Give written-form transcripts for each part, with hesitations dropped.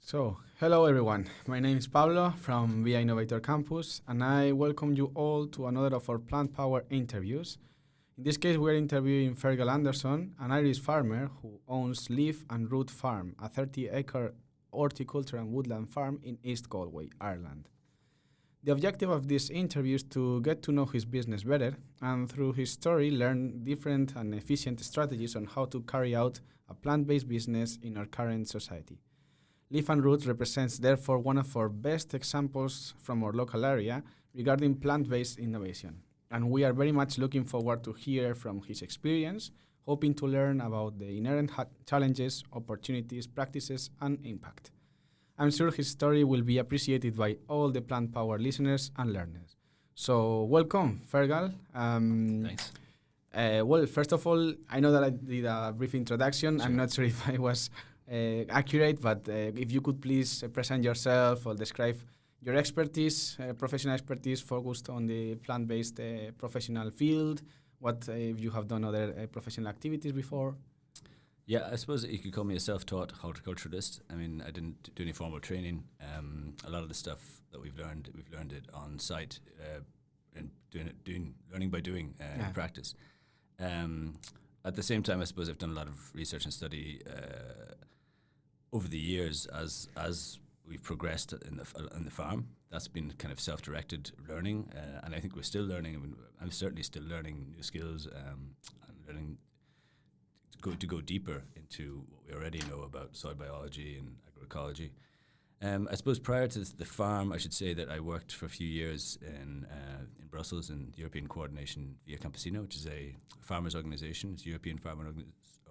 Hello everyone. My name is Pablo from Via Innovator Campus, and I welcome you all to another of our plant power interviews. In this case, we're interviewing Fergal Anderson, an Irish farmer who owns Leaf and Root Farm, a 30-acre horticulture and woodland farm in East Galway, Ireland. The objective of this interview is to get to know his business better and through his story learn different and efficient strategies on how to carry out a plant-based business in our current society. Leaf and Root represents therefore one of our best examples from our local area regarding plant-based innovation. And we are very much looking forward to hear from his experience, hoping to learn about the inherent challenges, opportunities, practices, and impact. I'm sure his story will be appreciated by all the Plant Power listeners and learners. So welcome, Fergal. Thanks. First of all, I know that I did a brief introduction. Sure. I'm not sure if I was accurate, but if you could please present yourself or describe your expertise, professional expertise focused on the plant-based professional field, what if you have done other professional activities before? Yeah, I suppose you could call me a self-taught horticulturalist. I mean, I didn't do any formal training. A lot of the stuff that we've learned it on site, and learning by doing in practice. At the same time, I suppose I've done a lot of research and study over the years as we've progressed in the farm. That's been kind of self-directed learning, and I think we're still learning. I mean, I'm certainly still learning new skills and learning to go deeper into what we already know about soil biology and agroecology. I suppose prior to the farm, I should say that I worked for a few years in Brussels in the European coordination Via Campesino, which is a farmers' organisation. It's a European farmer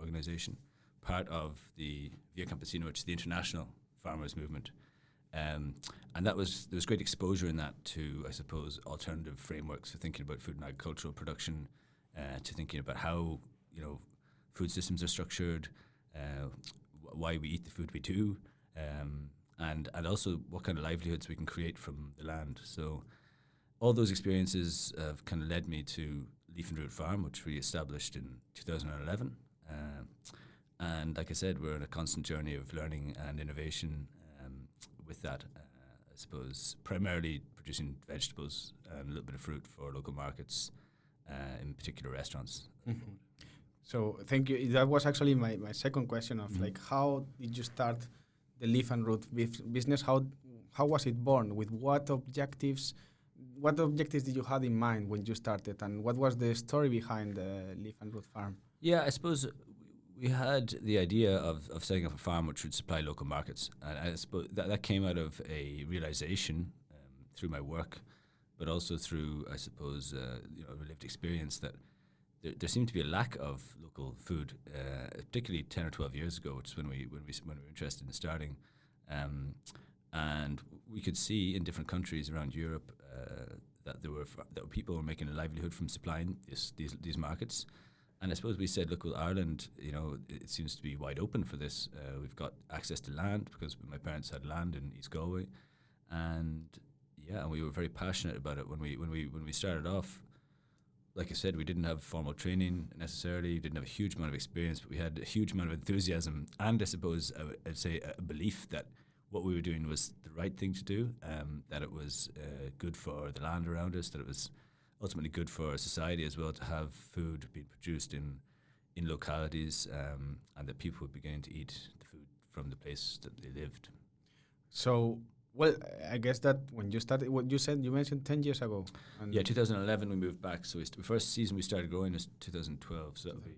organisation, part of the Via Campesino, which is the international farmers' movement. And there was great exposure in that to, I suppose, alternative frameworks for thinking about food and agricultural production, to thinking about how, food systems are structured, why we eat the food we do, and also what kind of livelihoods we can create from the land. So all those experiences have kind of led me to Leaf and Root Farm, which we established in 2011. And like I said, we're on a constant journey of learning and innovation with that. I suppose primarily producing vegetables and a little bit of fruit for local markets, in particular restaurants. Mm-hmm. So thank you. That was actually my second question of how did you start the Leaf and Root business? How was it born? With what objectives did you have in mind when you started? And what was the story behind the Leaf and Root Farm? Yeah, I suppose we had the idea of setting up a farm which would supply local markets. And I suppose that came out of a realization through my work, but also through, I suppose, a lived experience that there seemed to be a lack of local food, particularly 10 or 12 years ago, which is when we were interested in starting. And we could see in different countries around Europe that people were making a livelihood from supplying these markets. And I suppose we said, look, well, Ireland, it seems to be wide open for this. We've got access to land because my parents had land in East Galway, and we were very passionate about it when we started off. Like I said, we didn't have formal training necessarily, didn't have a huge amount of experience, but we had a huge amount of enthusiasm and I suppose I'd say a belief that what we were doing was the right thing to do, that it was good for the land around us, that it was ultimately good for society as well to have food being produced in localities, and that people would be beginning to eat the food from the place that they lived. So, I guess that when you started, what you mentioned 10 years ago. And 2011 we moved back. So the first season we started growing was 2012. So that would be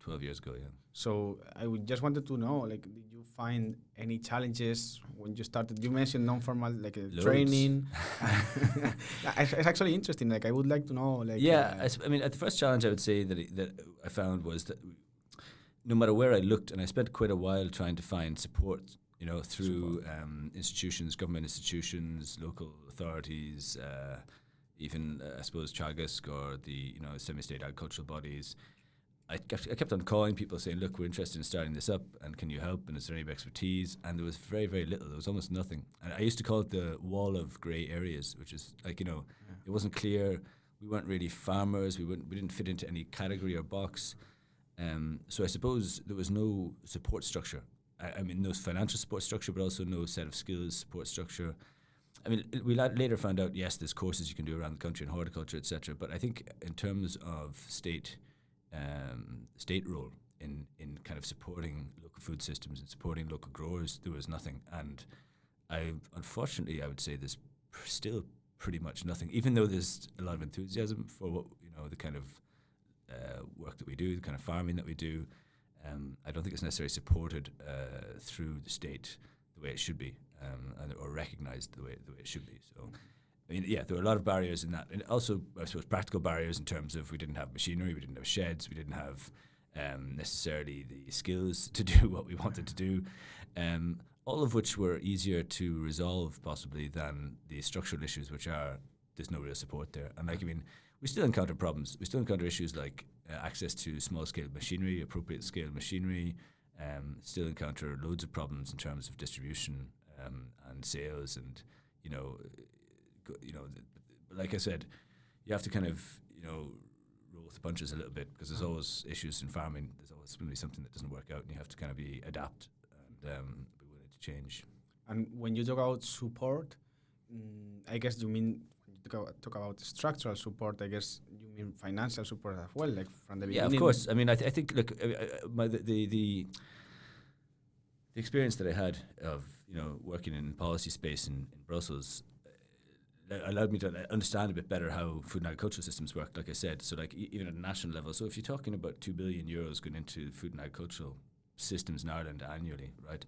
12 years ago, yeah. So I just wanted to know, did you find any challenges when you started? You mentioned non-formal, training. It's actually interesting. I would like to know, I mean, at the first challenge I would say that I found was that no matter where I looked, and I spent quite a while trying to find support, through institutions, government institutions, local authorities, even I suppose Teagasc or the semi-state agricultural bodies. I kept on calling people saying, look, we're interested in starting this up, and can you help, and is there any expertise? And there was very, very little. There was almost nothing. And I used to call it the wall of grey areas, which is it wasn't clear. We weren't really farmers. We didn't fit into any category or box. So I suppose there was no support structure. I mean, no financial support structure, but also no set of skills support structure. I mean, we later found out, yes, there's courses you can do around the country in horticulture, etc. But I think in terms of state role in kind of supporting local food systems and supporting local growers, there was nothing. And unfortunately, I would say there's still pretty much nothing, even though there's a lot of enthusiasm for what, the kind of work that we do, the kind of farming that we do. I don't think it's necessarily supported through the state the way it should be, or recognised the way it should be. So, I mean, yeah, there were a lot of barriers in that, and also, I suppose, practical barriers in terms of we didn't have machinery, we didn't have sheds, we didn't have necessarily the skills to do what we wanted to do. All of which were easier to resolve possibly than the structural issues, which are there's no real support there. And we still encounter problems. We still encounter issues like access to small-scale machinery, appropriate scale machinery. Still encounter loads of problems in terms of distribution and sales, and like I said, you have to kind of roll with the punches a little bit, because there's always issues in farming. There's always going to be something that doesn't work out, and you have to kind of adapt and be willing to change. And when you talk about support, I guess you mean, when you talk about structural support, I guess you mean financial support as well, like from the beginning. Yeah, of course. I mean, I think, look, the experience that I had of working in policy space in Brussels allowed me to understand a bit better how food and agricultural systems work. Like I said, so like even at a national level. So if you're talking about €2 billion going into food and agricultural systems in Ireland annually, right,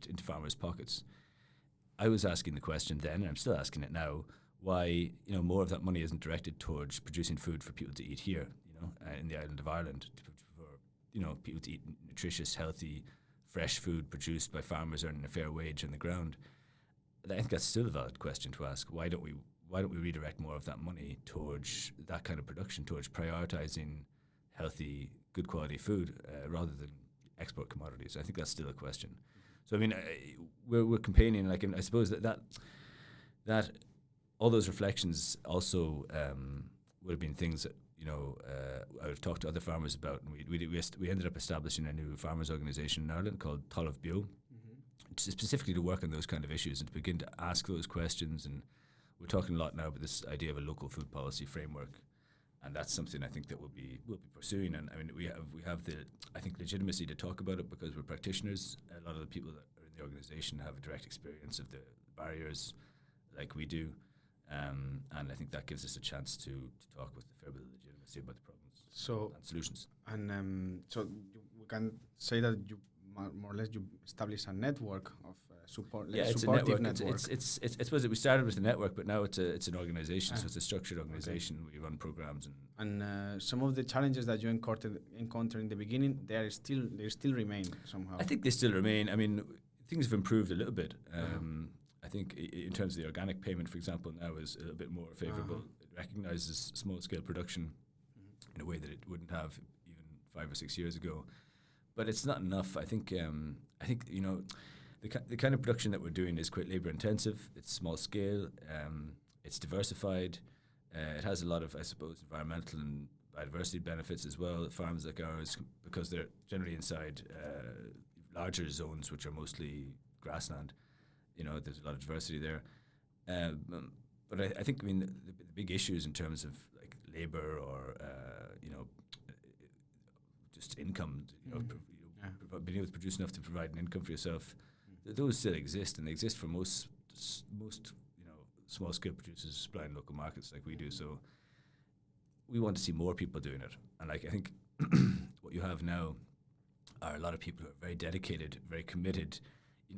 into farmers' pockets, I was asking the question then, and I'm still asking it now, why more of that money isn't directed towards producing food for people to eat here, in the island of Ireland, for people to eat nutritious, healthy, fresh food produced by farmers earning a fair wage on the ground. I think that's still a valid question to ask. Why don't we redirect more of that money towards that kind of production, towards prioritizing healthy, good quality food rather than export commodities? I think that's still a question. So I mean, we're campaigning, like, and I suppose that all those reflections also would have been things that I would have talked to other farmers about, and we ended up establishing a new farmers organisation in Ireland called Talamh Bio, specifically to work on those kind of issues and to begin to ask those questions. And we're talking a lot now about this idea of a local food policy framework, and that's something I think that we'll be pursuing. And I mean, we have the, I think, legitimacy to talk about it because we're practitioners. A lot of the people that are in the organisation have a direct experience of the barriers, like we do, and I think that gives us a chance to talk with a fair bit of legitimacy about the problems and solutions. And so we can say that you more or less you establish a network of support. Yeah, it's a network. It's I suppose we started with a network, but now it's an organisation. So it's a structured organisation. Okay. We run programs and some of the challenges that you encounter in the beginning, they still remain somehow. I think they still remain. I mean, things have improved a little bit. I think in terms of the organic payment, for example, now is a little bit more favourable. It recognises small scale production in a way that it wouldn't have even 5 or 6 years ago. But it's not enough. I think the kind of production that we're doing is quite labour intensive. It's small scale. It's diversified. It has a lot of, I suppose, environmental and biodiversity benefits as well. Farms like ours, because they're generally inside larger zones, which are mostly grassland. There's a lot of diversity there. But I think the big issues in terms of like labour or just income, being able to produce enough to provide an income for yourself, those still exist, and they exist for most small scale producers supplying local markets like we do. So we want to see more people doing it, and like I think what you have now are a lot of people who are very dedicated, very committed,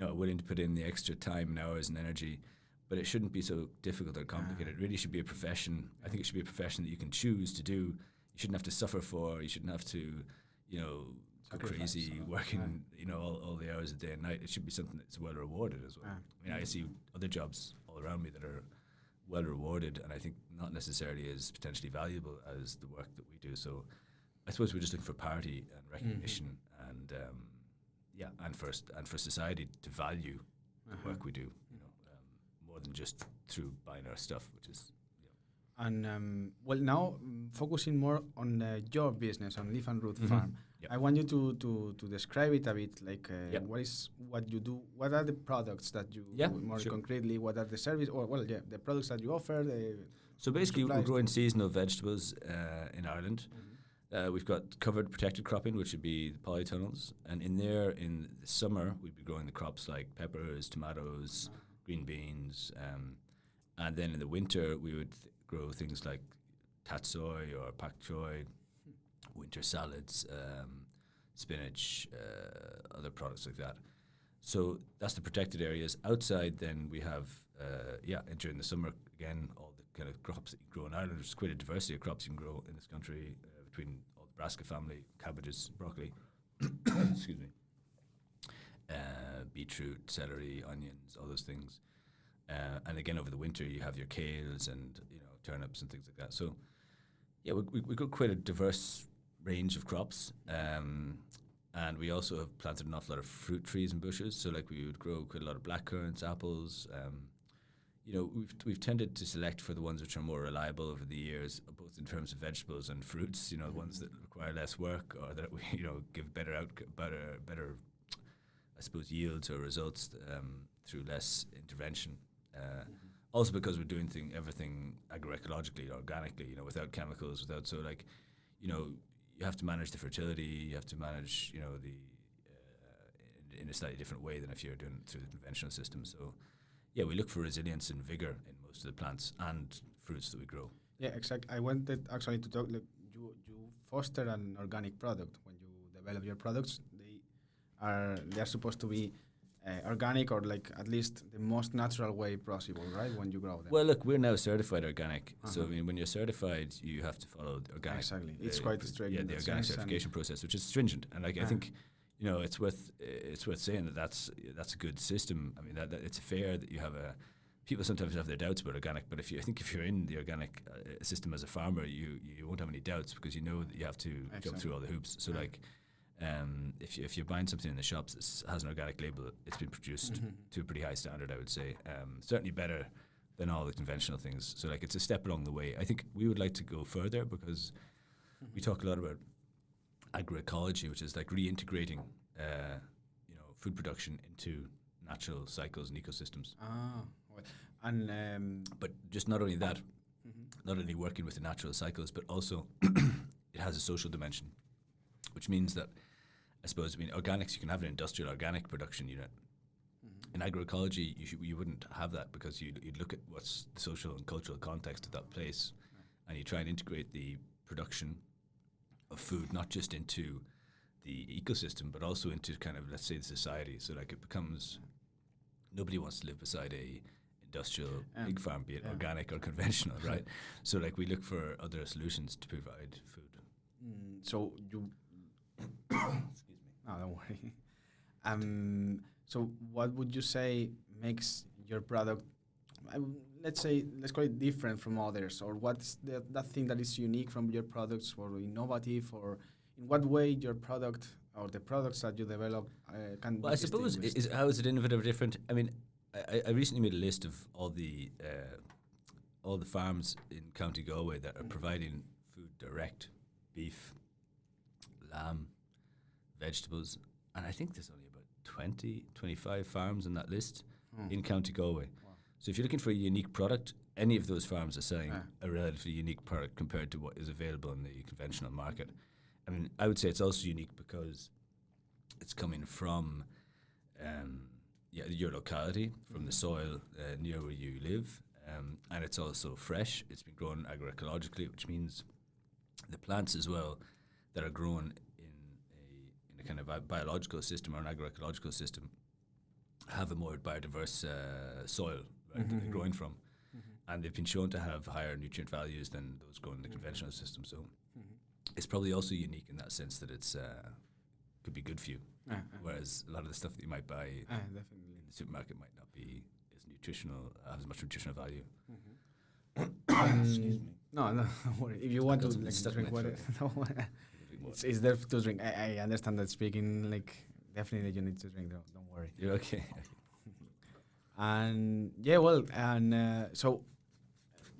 willing to put in the extra time and hours and energy. But it shouldn't be so difficult or complicated. It really should be a profession. I think it should be a profession that you can choose to do. You shouldn't have to suffer for. You shouldn't have to, go crazy working, all the hours a day and night. It should be something that's well rewarded as well. I mean, I see other jobs all around me that are well rewarded, and I think not necessarily as potentially valuable as the work that we do. So I suppose we're just looking for parity and recognition, and and for society to value the work we do, more than just through buying our stuff, which is. And now focusing more on your business, on Leaf and Root Farm. Yep. I want you to describe it a bit, like Yep. what you do, what are the products that you Yeah, more sure. concretely, what are the service, or well, yeah, the products that you offer. So basically, we're supplies growing to- seasonal vegetables in Ireland. We've got covered protected cropping, which would be the polytunnels, and in there, in the summer, we'd be growing the crops like peppers, tomatoes, green beans, and then in the winter, we would grow things like tatsoi or pak choi, winter salads, spinach, other products like that. So that's the protected areas. Outside, then we have, and during the summer, again, all the kind of crops that you grow in Ireland. There's quite a diversity of crops you can grow in this country between all the brassica family, cabbages, broccoli, excuse me, beetroot, celery, onions, all those things. And again, over the winter, you have your kales and turnips and things like that. So, yeah, we got quite a diverse range of crops. And we also have planted an awful lot of fruit trees and bushes. So, like, we would grow quite a lot of blackcurrants, apples. We've tended to select for the ones which are more reliable over the years, both in terms of vegetables and fruits. The ones that require less work or that we give better, I suppose, yields or results through less intervention. Also because we're doing everything agroecologically, organically, without chemicals, you have to manage the fertility, you have to manage, in a slightly different way than if you're doing it through the conventional system. So, yeah, we look for resilience and vigor in most of the plants and fruits that we grow. Yeah, exactly. I wanted actually to talk. Like, you foster an organic product when you develop your products. They are supposed to be organic, or like at least the most natural way possible, right? When you grow them. Well, look, we're now certified organic. So I mean, when you're certified, you have to follow the organic. Exactly, it's quite strict. Yeah, the organic certification process, which is stringent, and I think it's worth saying that's a good system. I mean, that it's fair that you have people sometimes have their doubts about organic, but if you're in the organic system as a farmer, you won't have any doubts because you know that you have to jump through all the hoops. So if you're buying something in the shops that has an organic label, it's been produced to a pretty high standard, I would say. Certainly better than all the conventional things. So it's a step along the way. I think we would like to go further because we talk a lot about agroecology, which is like reintegrating, food production into natural cycles and ecosystems. Well, and but just not only that, not only working with the natural cycles, but also it has a social dimension, which means that organics, you can have an industrial organic production unit. In agroecology, you wouldn't have that because you'd look at what's the social and cultural context of that place, and you try and integrate the production of food not just into the ecosystem but also into kind of, let's say, the society. So it becomes, nobody wants to live beside a industrial pig farm, be it organic or conventional, right? So we look for other solutions to provide food. So you excuse me. No, don't worry. So what would you say makes your product, let's call it different from others, or what's that thing that is unique from your products, or innovative, or in what way your product or the products that you develop can be I suppose, how is it innovative or different? I mean, I recently made a list of all the farms in County Galway that are providing food direct, beef, lamb, vegetables, and I think there's only about 25 farms on that list in County Galway. Wow. So if you're looking for a unique product, any of those farms are selling a relatively unique product compared to what is available in the conventional market. I mean, I would say it's also unique because it's coming from your locality, from the soil near where you live, and it's also fresh. It's been grown agroecologically, which means the plants as well that are grown in a kind of biological system or an agroecological system have a more biodiverse soil, right, that they're growing from, and they've been shown to have higher nutrient values than those grown in the conventional system. So it's probably also unique in that sense that it's could be good for you, whereas a lot of the stuff that you might buy in the supermarket might not be as nutritional, have as much nutritional value. Excuse me. No, don't worry. If you want to drink water, it's there to drink. I understand that speaking, definitely you need to drink. Don't worry. You're okay. And so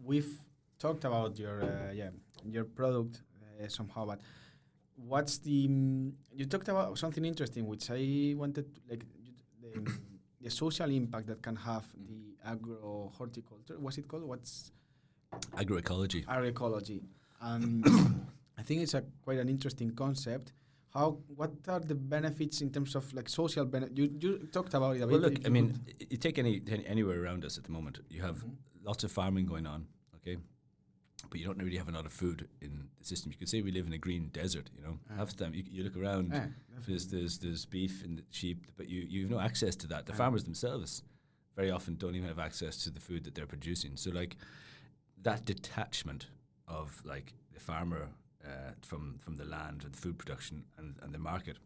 we've talked about your product somehow, but what's the you talked about something interesting, which I wanted to, like the social impact that can have the agro horticulture. What's it called? What's Agroecology. agroecology? I think it's a quite an interesting concept. What are the benefits in terms of like social benefit? You talked about it a bit. Well, look, I mean, you take anywhere around us at the moment, you have lots of farming going on, okay? But you don't really have a lot of food in the system. You could say we live in a green desert, you know. Half the time you look around, there's beef and sheep, but you have no access to that. The farmers themselves very often don't even have access to the food that they're producing. So like that detachment of like the farmer from the land and the food production and the market,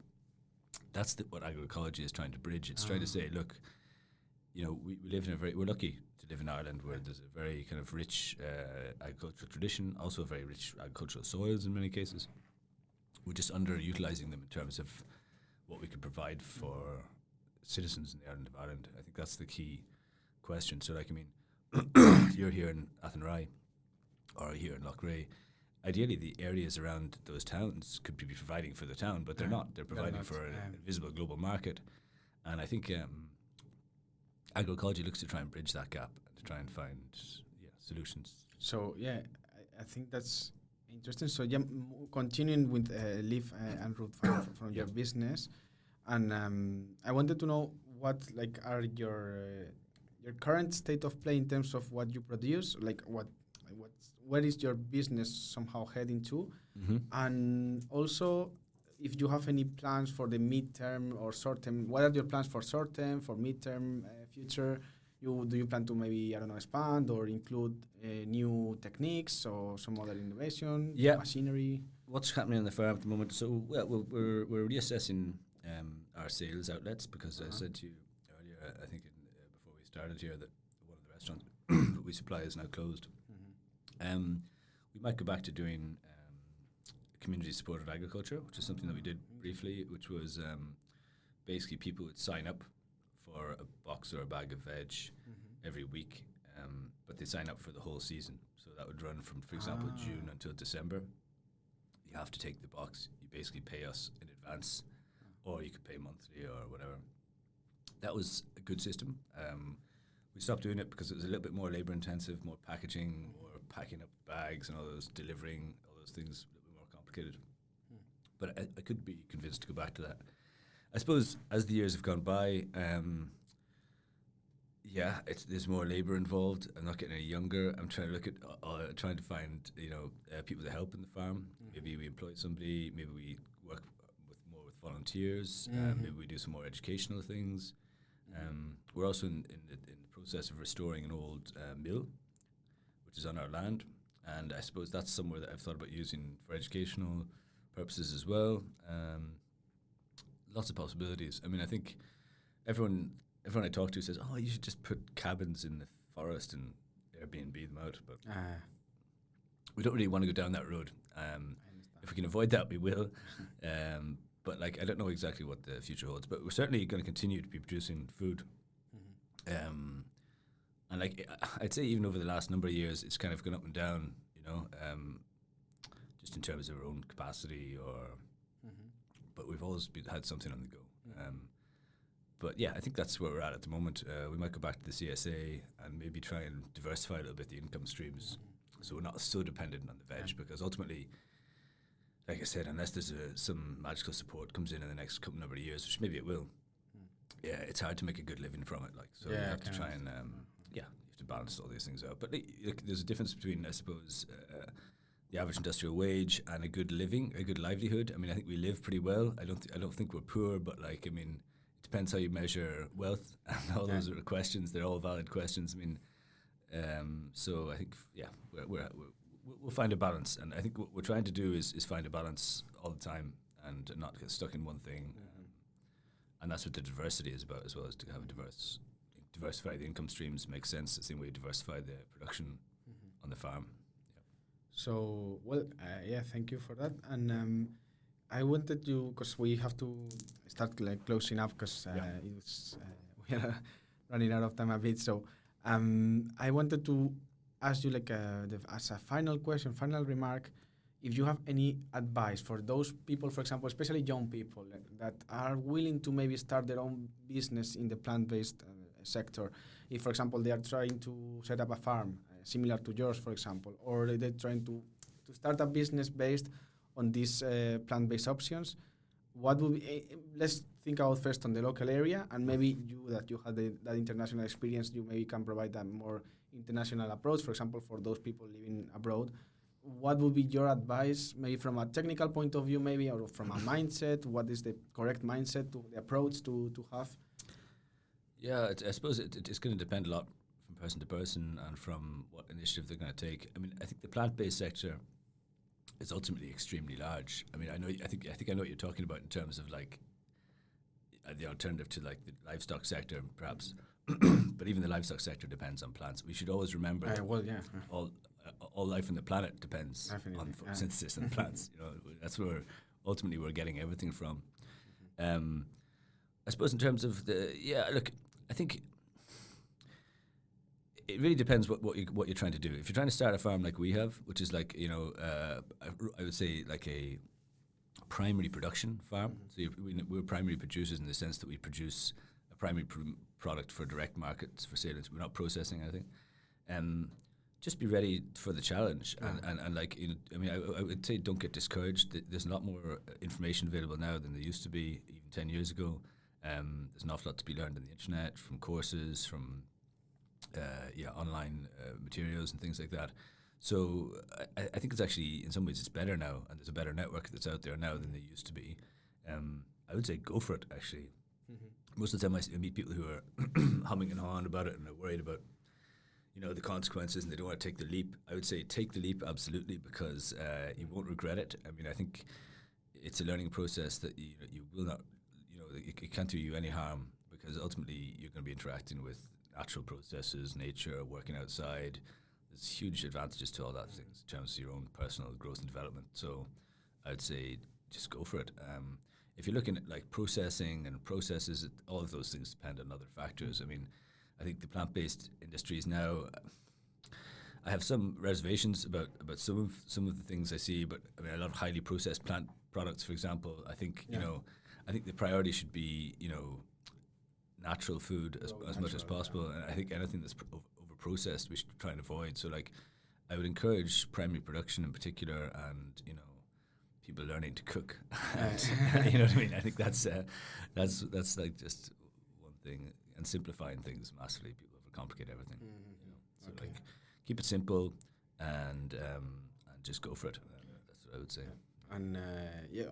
that's what agroecology is trying to bridge. It's trying to say, look, you know, we live in we're lucky to live in Ireland where there's a very kind of rich agricultural tradition, also very rich agricultural soils in many cases. We're just underutilizing them in terms of what we can provide for citizens in the island of Ireland. I think that's the key question. So like, I mean, you're here in Athenry or here in Loughrea. Ideally, the areas around those towns could be providing for the town, but they're not. They're providing for an invisible global market. And I think agroecology looks to try and bridge that gap and to try and find solutions. So I think that's interesting. So continuing with Leaf and Root Farm from your business, and I wanted to know what like are your current state of play in terms of what you produce, like where is your business somehow heading to, and also if you have any plans for the midterm or short term. What are your plans for short term, for midterm, future? Do you plan to maybe expand or include new techniques or some other innovation, machinery? What's happening on the farm at the moment? So we're reassessing our sales outlets because I said to you earlier, I think before we started here, that one of the restaurants that we supply is now closed. We might go back to doing community supported agriculture, which is something that we did briefly, which was basically people would sign up for a box or a bag of veg every week, but they sign up for the whole season. So that would run from, for example, June until December. You have to take the box. You basically pay us in advance, or you could pay monthly or whatever. That was a good system. We stopped doing it because it was a little bit more labor intensive, more packaging, more packing up bags and all those, delivering, all those things, a little bit more complicated. But I could be convinced to go back to that. I suppose as the years have gone by, there's more labor involved. I'm not getting any younger. I'm trying to look at trying to find people to help in the farm. Maybe we employ somebody. Maybe we work more with volunteers. Maybe we do some more educational things. We're also in the process of restoring an old mill, which is on our land, and I suppose that's somewhere that I've thought about using for educational purposes as well. Lots of possibilities. I mean, I think everyone I talk to says, "Oh, you should just put cabins in the forest and Airbnb them out." But we don't really want to go down that road. If we can avoid that, we will. But like, I don't know exactly what the future holds. But we're certainly going to continue to be producing food. And like, I'd say even over the last number of years, it's kind of gone up and down. Just in terms of our own capacity, but we've always had something on the go. But yeah, I think that's where we're at the moment. We might go back to the CSA and maybe try and diversify a little bit the income streams, so we're not so dependent on the veg. Because ultimately, like I said, unless there's some magical support comes in the next couple number of years, which maybe it will, it's hard to make a good living from it. Like, so you have to try and you have to balance all these things out. But there's a difference between, I suppose, the average industrial wage and a good livelihood. I mean, I think we live pretty well. I don't think we're poor, but like, I mean, it depends how you measure wealth, and all those are questions. They're all valid questions. I mean, so I think we'll find a balance, and I think what we're trying to do is find a balance all the time and not get stuck in one thing. And that's what the diversity is about as well, is to have diversify the income streams. Makes sense. The same way you diversify the production on the farm. So, thank you for that. And I wanted to, because we have to start like closing up, because we are running out of time a bit. So I wanted to ask you, like, as a final question, final remark, if you have any advice for those people, for example, especially young people that are willing to maybe start their own business in the plant-based sector. If, for example, they are trying to set up a farm similar to yours, for example, or they're trying to start a business based on these plant-based options, what would be, let's think about first on the local area, and maybe you that you had that international experience, you maybe can provide a more international approach, for example, for those people living abroad. What would be your advice, maybe from a technical point of view, maybe, or from a mindset? What is the correct mindset, the approach to have? Yeah, I suppose it's going to depend a lot from person to person and from what initiative they're going to take. I mean, I think the plant-based sector is ultimately extremely large. I mean, I think I know what you're talking about in terms of like the alternative to like the livestock sector, perhaps. But even the livestock sector depends on plants. We should always remember all life on the planet depends on photosynthesis and plants. You know, that's where ultimately we're getting everything from. I suppose in terms of look, I think it really depends what you're trying to do. If you're trying to start a farm like we have, which is like, you know, I would say like a primary production farm. So we're primary producers in the sense that we produce a primary product for direct markets for sale. We're not processing anything. Just be ready for the challenge, and like, you know, I mean, I would say don't get discouraged. There's a lot more information available now than there used to be even 10 years ago. There's an awful lot to be learned on the internet, from courses, from online materials and things like that. So I think it's actually, in some ways, it's better now, and there's a better network that's out there now than there used to be. I would say go for it, actually. Most of the time I meet people who are humming and hawing about it and are worried about, you know, the consequences, and they don't want to take the leap. I would say take the leap, absolutely, because you won't regret it. I mean, I think it's a learning process that you will not, you know, it can't do you any harm, because ultimately you're going to be interacting with natural processes, nature, working outside. There's huge advantages to all that things in terms of your own personal growth and development. So I'd say just go for it. If you're looking at like processing and processes, all of those things depend on other factors. I mean, I think the plant-based industries now, I have some reservations about some of the things I see, but I mean, a lot of highly processed plant products, for example, I think, you know, I think the priority should be, you know, natural food as much as possible. And I think anything that's over-processed, we should try and avoid. So like, I would encourage primary production in particular, and, you know, people learning to cook. And, you know what I mean? I think that's like just one thing. And simplifying things massively. People overcomplicate everything. You know? So like, keep it simple and just go for it. That's what I would say. And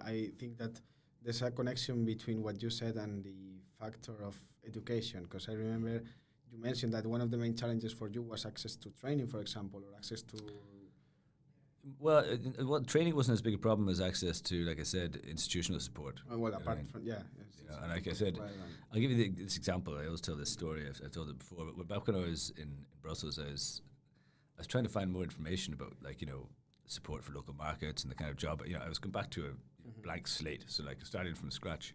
I think that there's a connection between what you said and the factor of education. Because I remember you mentioned that one of the main challenges for you was access to training, for example, or access to. Well, training wasn't as big a problem as access to, like I said, institutional support. Well, apart from and like I said, I'll give you this example. I always tell this story. I've told it before. But back when I was in Brussels, I was trying to find more information about, like, you know, support for local markets and the kind of job. You know, I was going back to a blank slate, so like starting from scratch.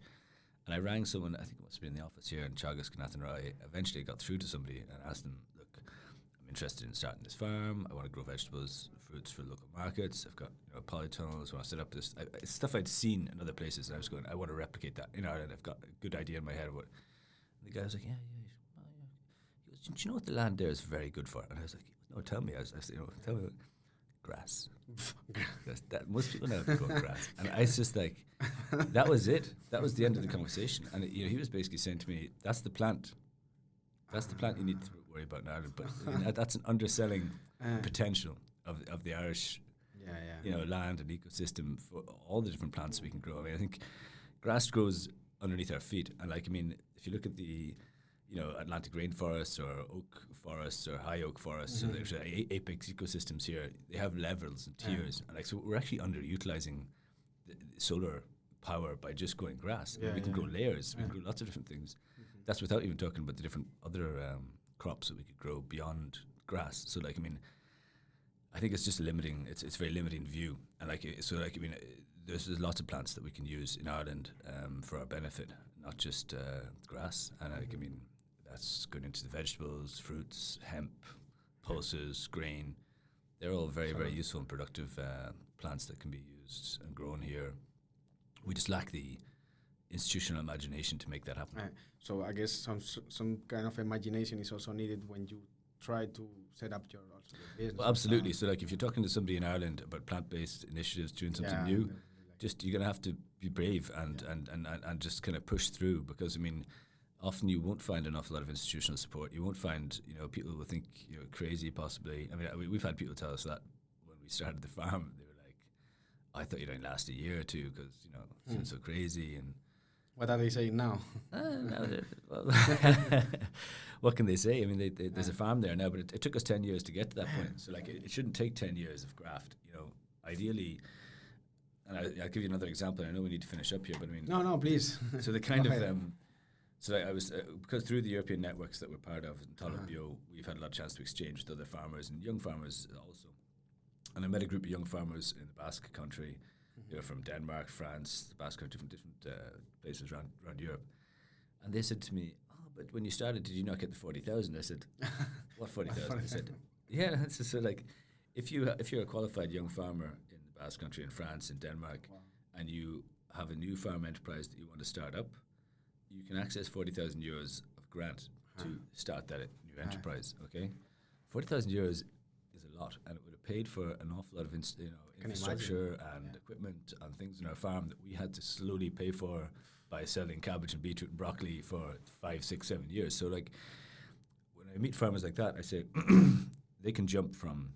And I rang someone. I think it must have been in the office here in Chagas, Canathanrai. Eventually, I got through to somebody and asked them, "Look, I'm interested in starting this farm. I want to grow vegetables, fruits for local markets. I've got, you know, polytunnels. I want to set up this it's stuff I'd seen in other places, and I was going, I want to replicate that in Ireland. I've got a good idea in my head of what." And the guy was like, "Yeah." He goes, "Do you know what the land there is very good for?" And I was like, "No, tell me." I said, "You know, tell me." Grass. that most people know grow grass, and I was just like, that was it. That was the end of the conversation. And you know, he was basically saying to me, "That's the plant. That's the plant you need to worry about in Ireland." But you know, that's an underselling potential of the Irish, you know, land and ecosystem for all the different plants we can grow. I mean, I think grass grows underneath our feet, and like, I mean, if you look at the, you know, Atlantic rainforests or oak forests or high oak forests, so there's apex ecosystems here. They have levels and tiers, and like, so we're actually underutilizing the solar power by just growing grass. I mean, we can grow layers. We can grow lots of different things. That's without even talking about the different other crops that we could grow beyond grass. So like, I mean, I think it's just limiting. It's very limiting view, and like, so like, I mean, there's lots of plants that we can use in Ireland for our benefit, not just grass. And like, I mean, that's going into the vegetables, fruits, hemp, pulses, grain. They're all very, very useful and productive plants that can be used and grown here. We just lack the institutional imagination to make that happen. So I guess some kind of imagination is also needed when you try to set up your business. Well, absolutely. So like if you're talking to somebody in Ireland about plant-based initiatives, doing something new, just you're gonna have to be brave and just kind of push through, because I mean, often you won't find an awful lot of institutional support. You won't find, people will think you're crazy possibly. I mean, we've had people tell us that when we started the farm, they were like, I thought you'd only last a year or two because, it seems so crazy. And what are they saying now? What can they say? I mean, there's a farm there now, but it took us 10 years to get to that point. So like, it shouldn't take 10 years of graft, ideally. And I'll give you another example. I know we need to finish up here, but I mean... No, please. So the kind of... So I was, because through the European networks that we're part of in Talamh Bio, we've had a lot of chance to exchange with other farmers and young farmers also. And I met a group of young farmers in the Basque country. They were from Denmark, France, the Basque country, from different places around Europe. And they said to me, but when you started, did you not get the 40,000? I said, what 40,000? I said, yeah, so like, if you're a qualified young farmer in the Basque country, in France, in Denmark, and you have a new farm enterprise that you want to start up, you can access 40,000 euros of grant to start that new enterprise. Okay, 40,000 euros is a lot, and it would have paid for an awful lot of infrastructure and equipment and things in our farm that we had to slowly pay for by selling cabbage and beetroot and broccoli for 5, 6, 7 years. So like, when I meet farmers like that, I say they can jump from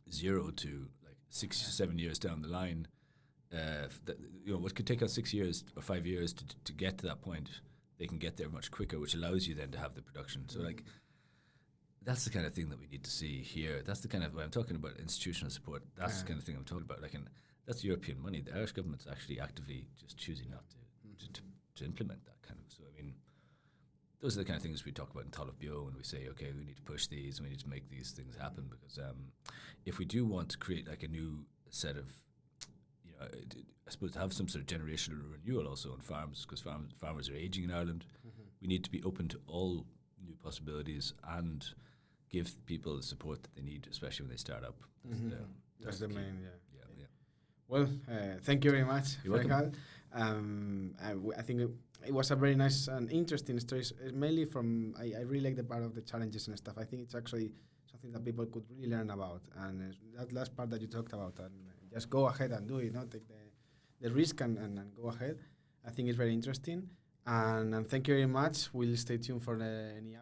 0 to like 6, 7 years down the line. What could take us 6 years or 5 years to get to that point, they can get there much quicker, which allows you then to have the production. So like, that's the kind of thing that we need to see here. That's the kind of, when I'm talking about institutional support, that's the kind of thing I'm talking about. Like, and that's European money. The Irish government's actually actively just choosing not to implement that kind of. So I mean, those are the kind of things we talk about in Talamh Bio when we say, okay, we need to push these and we need to make these things happen, because if we do want to create like a new set of, I suppose, to have some sort of generational renewal also on farms, because farmers are aging in Ireland. We need to be open to all new possibilities and give people the support that they need, especially when they start up. That's the main, yeah. Well, thank you very much, Fergal. I think it was a very nice and interesting story, mainly from, I really like the part of the challenges and stuff. I think it's actually something that people could really learn about, and that last part that you talked about, and just go ahead and do it, take the risk and go ahead. I think it's very interesting, and thank you very much. We'll stay tuned for any